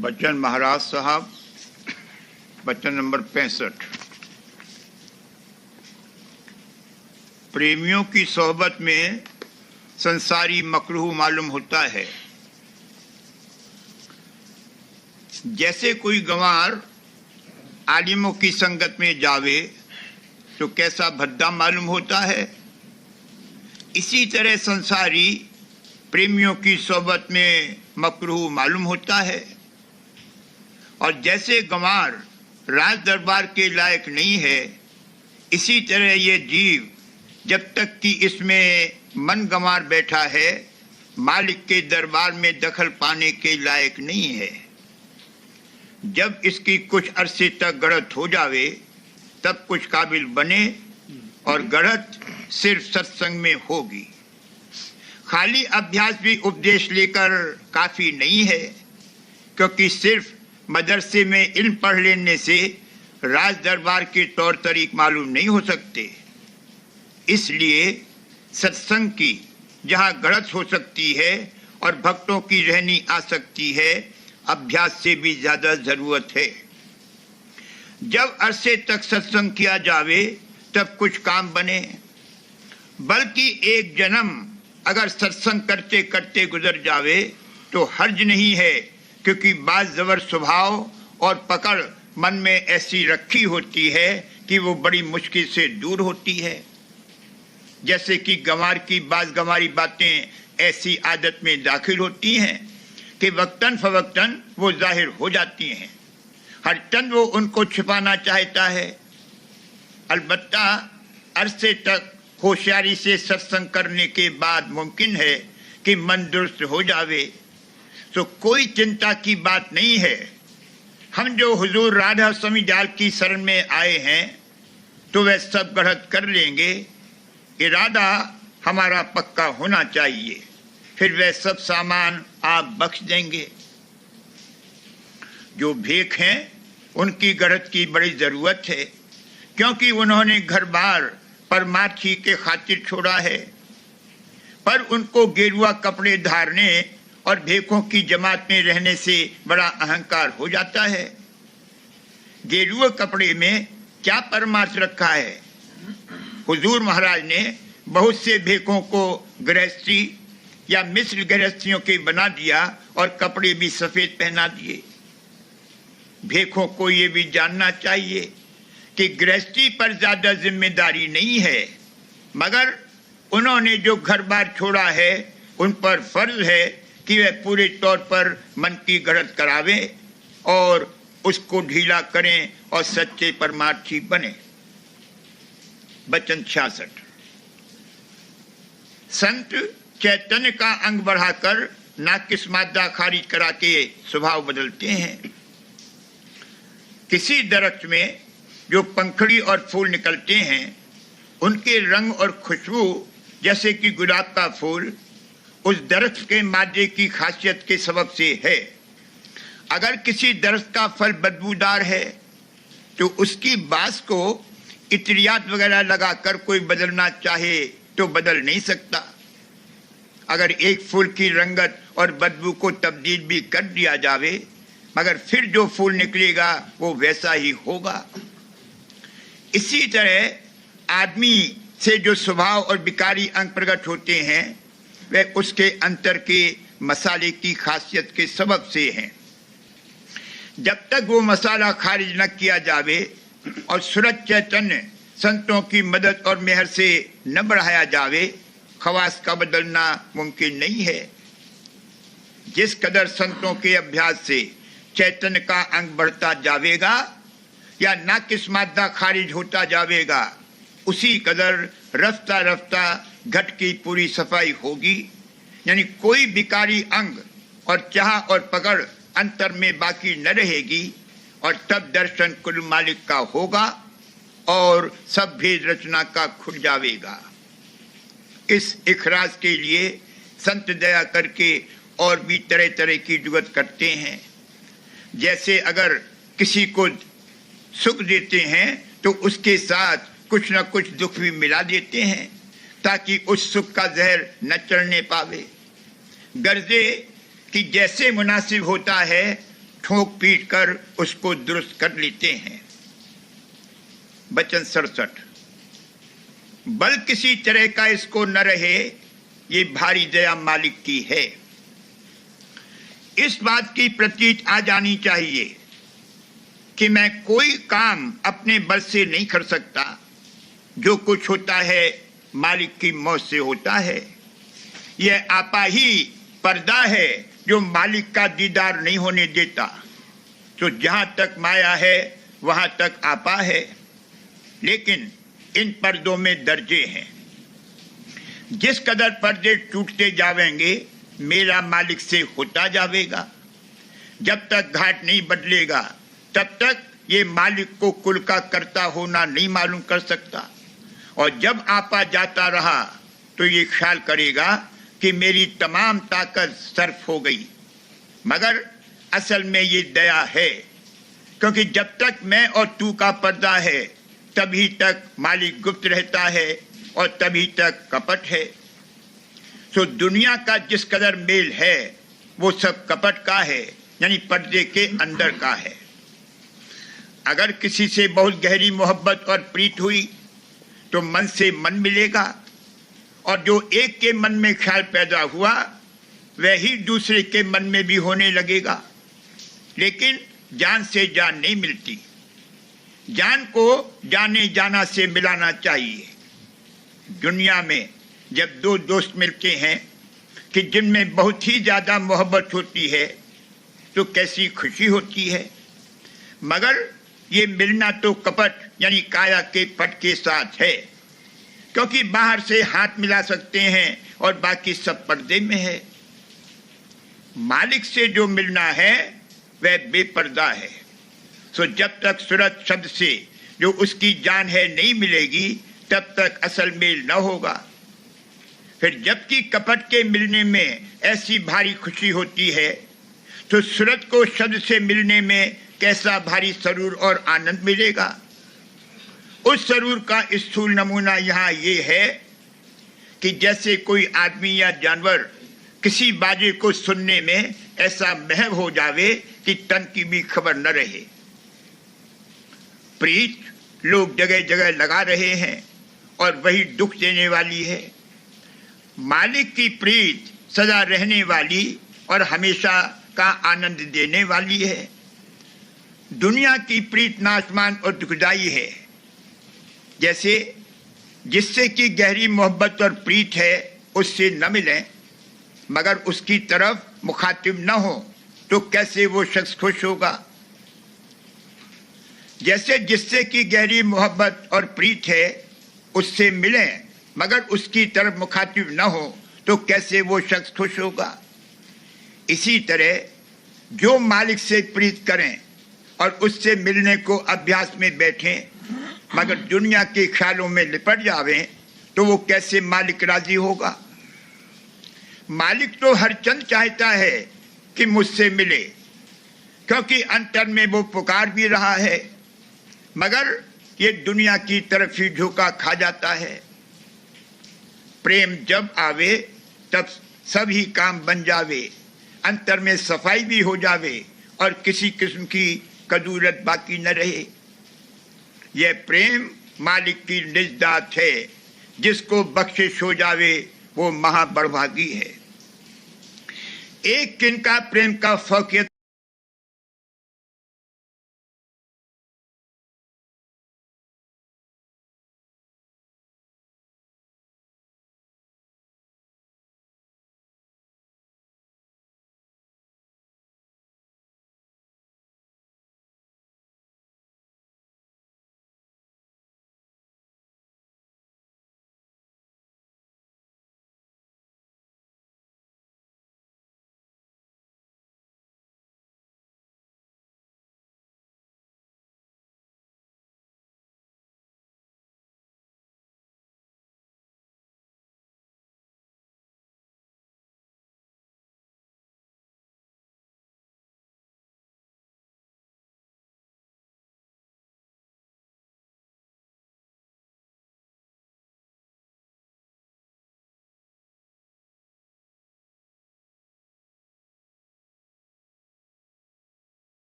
बच्चन महाराज साहब, बच्चन नंबर 65। प्रेमियों की सोहबत में संसारी मकरूह मालूम होता है। जैसे कोई गंवार आलिमों की संगत में जावे तो कैसा भद्दा मालूम होता है, इसी तरह संसारी प्रेमियों की सोहबत में मकरूह मालूम होता है। और जैसे गंवार राज दरबार के लायक नहीं है, इसी तरह ये जीव जब तक कि इसमें मन गंवार बैठा है, मालिक के दरबार में दखल पाने के लायक नहीं है। जब इसकी कुछ अरसे तक गढ़त हो जावे तब कुछ काबिल बने, और गढ़त सिर्फ सत्संग में होगी। खाली अभ्यास भी उपदेश लेकर काफी नहीं है, क्योंकि सिर्फ मदरसे में इल्म पढ़ लेने से राज दरबार के तौर तरीक मालूम नहीं हो सकते। इसलिए सत्संग की जहाँ गढ़त हो सकती है और भक्तों की रहनी आ सकती है, अभ्यास से भी ज्यादा जरूरत है। जब अरसे तक सत्संग किया जावे तब कुछ काम बने, बल्कि एक जन्म अगर सत्संग करते करते गुजर जावे तो हर्ज नहीं है, क्योंकि बाज जबर स्वभाव और पकड़ मन में ऐसी रखी होती है कि वो बड़ी मुश्किल से दूर होती है। जैसे कि गंवार की बाज गंवारी बातें ऐसी आदत में दाखिल होती हैं कि वक्तन फवक्तन वो जाहिर हो जाती हैं। हर चंद वो उनको छिपाना चाहता है। अलबत्ता अरसे तक होशियारी से सत्संग करने के बाद मुमकिन है कि मन दुरुस्त हो जावे, तो कोई चिंता की बात नहीं है। हम जो हुजूर राधा स्वामी जाल की शरण में आए हैं तो वह सब गढ़त कर लेंगे। इरादा हमारा पक्का होना चाहिए, फिर वह सब सामान आप बख्श देंगे। जो भेख हैं उनकी गढ़त की बड़ी जरूरत है, क्योंकि उन्होंने घर बार परमार्थी के खातिर छोड़ा है। पर उनको गेरुआ कपड़े धारने और भेखों की जमात में रहने से बड़ा अहंकार हो जाता है। गेरुआ कपड़े में क्या परमार्थ रखा है? हुजूर महाराज ने बहुत से भेखों को गृहस्थी या मिस्र गृहस्थियों के बना दिया और कपड़े भी सफेद पहना दिए। भेखों को ये भी जानना चाहिए कि गृहस्थी पर ज्यादा जिम्मेदारी नहीं है, मगर उन्होंने जो घर बार छोड़ा है उन पर फर्ज है कि वह पूरे तौर पर मन की गढ़त करावे और उसको ढीला करें और सच्चे परमार्थी बने। बचन 66। संत चैतन्य का अंग बढ़ाकर नाकिस मादा खारिज करा के स्वभाव बदलते हैं। किसी दरख्त में जो पंखड़ी और फूल निकलते हैं, उनके रंग और खुशबू जैसे कि गुलाब का फूल उस दरख्त के मादे की खासियत के सबब से है। अगर किसी दरख्त का फल बदबूदार है तो उसकी बास को इत्रियात वगैरह लगाकर कोई बदलना चाहे तो बदल नहीं सकता। अगर एक फूल की रंगत और बदबू को तब्दील भी कर दिया जावे, मगर फिर जो फूल निकलेगा वो वैसा ही होगा। इसी तरह आदमी से जो स्वभाव और विकारी अंग प्रकट होते हैं, वह उसके अंतर के मसाले की खासियत के सबब से हैं। जब तक वो मसाला खारिज न किया जावे और सूरज चैतन्य संतों की मदद और मेहर से न बढ़ाया जावे, खवास का बदलना मुमकिन नहीं है। जिस कदर संतों के अभ्यास से चैतन्य का अंग बढ़ता जावेगा या नाकिस मादा खारिज होता जावेगा, उसी कदर रफ्ता रफ्ता घट की पूरी सफाई होगी। यानी कोई विकारी अंग और चाह और पकड़ अंतर में बाकी न रहेगी, और तब दर्शन कुल मालिक का होगा और सब भेद रचना का खुल जावेगा। इस इखराज के लिए संत दया करके और भी तरह तरह की जुगत करते हैं। जैसे अगर किसी को सुख देते हैं तो उसके साथ कुछ न कुछ दुख भी मिला देते हैं, ताकि उस सुख का जहर न चढ़ने पावे। गर्जे कि जैसे मुनासिब होता है ठोक पीट कर उसको दुरुस्त कर लेते हैं। वचन 67, बल किसी तरह का इसको न रहे, ये भारी दया मालिक की है। इस बात की प्रतीत आ जानी चाहिए कि मैं कोई काम अपने बल से नहीं कर सकता। जो कुछ होता है मालिक की मौत से होता है। यह आपा ही पर्दा है जो मालिक का दीदार नहीं होने देता। तो जहां तक माया है वहां तक आपा है, लेकिन इन पर्दों में दर्जे हैं। जिस कदर पर्दे टूटते जावेंगे मेरा मालिक से होता जावेगा। जब तक घाट नहीं बदलेगा तब तक ये मालिक को कुल का कर्ता होना नहीं मालूम कर सकता। और जब आपा जाता रहा तो ये ख्याल करेगा कि मेरी तमाम ताकत सर्फ हो गई। मगर असल में ये दया है, क्योंकि जब तक मैं और तू का पर्दा है तभी तक मालिक गुप्त रहता है और तभी तक कपट है। तो दुनिया का जिस कदर मेल है वो सब कपट का है, यानी पर्दे के अंदर का है। अगर किसी से बहुत गहरी मोहब्बत और प्रीत हुई तो मन से मन मिलेगा, और जो एक के मन में ख्याल पैदा हुआ वही दूसरे के मन में भी होने लगेगा। लेकिन जान से जान नहीं मिलती। जान को जाने जाना से मिलाना चाहिए। दुनिया में जब दो दोस्त मिलते हैं कि जिनमें बहुत ही ज्यादा मोहब्बत होती है तो कैसी खुशी होती है। मगर ये मिलना तो कपट यानी काया के पट के साथ है, क्योंकि बाहर से हाथ मिला सकते हैं और बाकी सब पर्दे में है। मालिक से जो मिलना है वह बेपर्दा है। सो जब तक सूरत शब्द से जो उसकी जान है नहीं मिलेगी तब तक असल मेल न होगा। फिर जबकि कपट के मिलने में ऐसी भारी खुशी होती है तो सूरत को शब्द से मिलने में कैसा भारी सरूर और आनंद मिलेगा। उस सरूर का स्थूल नमूना यहाँ ये है कि जैसे कोई आदमी या जानवर किसी बाजे को सुनने में ऐसा महव हो जावे कि तन की भी खबर न रहे। प्रीत लोग जगह जगह लगा रहे हैं और वही दुख देने वाली है। मालिक की प्रीत सदा रहने वाली और हमेशा का आनंद देने वाली है। दुनिया की प्रीत नाशमान और दुखदाई है। जैसे जिससे की गहरी मोहब्बत और प्रीत है उससे न मिलें मगर उसकी तरफ मुखातिब न हो तो कैसे वो शख्स खुश होगा। जैसे जिससे की गहरी मोहब्बत और प्रीत है उससे मिलें मगर उसकी तरफ मुखातिब न हो तो कैसे वो शख्स खुश होगा। इसी तरह जो मालिक से प्रीत करें और उससे मिलने को अभ्यास में बैठें मगर दुनिया के ख्यालों में लिपट जावें तो वो कैसे मालिक राजी होगा। मालिक तो हर चंद चाहता है कि मुझसे मिले, क्योंकि अंतर में वो पुकार भी रहा है मगर ये दुनिया की तरफ ही झोंका खा जाता है। प्रेम जब आवे तब सभी काम बन जावे, अंतर में सफाई भी हो जावे और किसी किस्म की कदूरत बाकी न रहे। यह प्रेम मालिक की निजदात है। जिसको बख्शिश हो जावे वो महाबड़भागी है। एक किनका प्रेम का फौकियत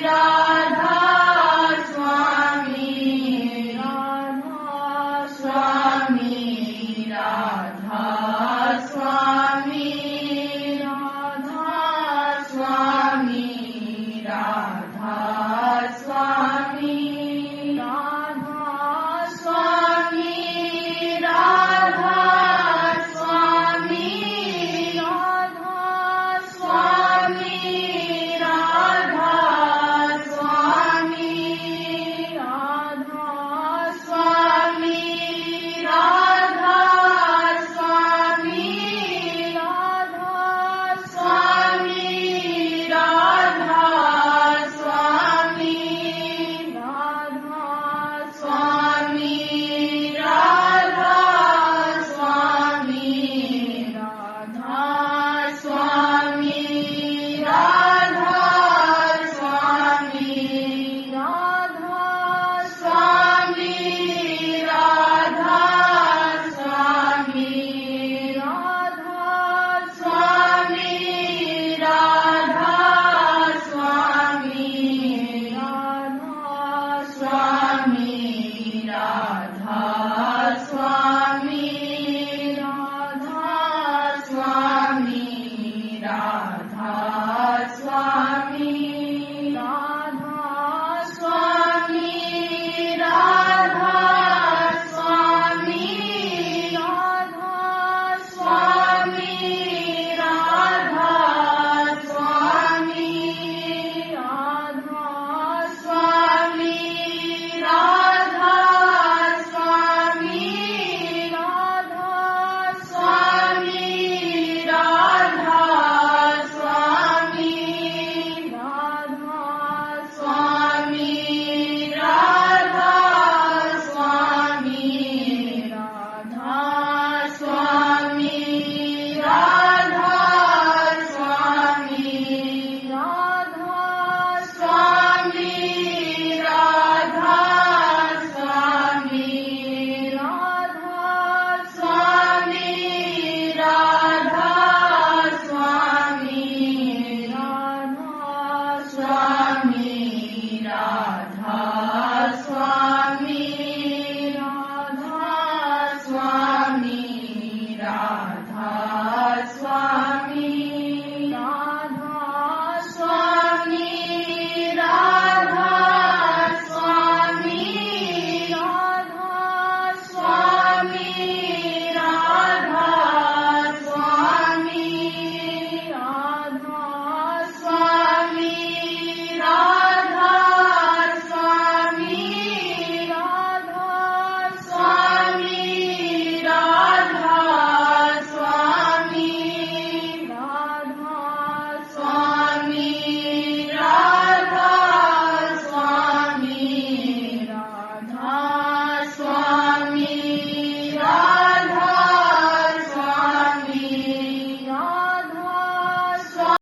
रा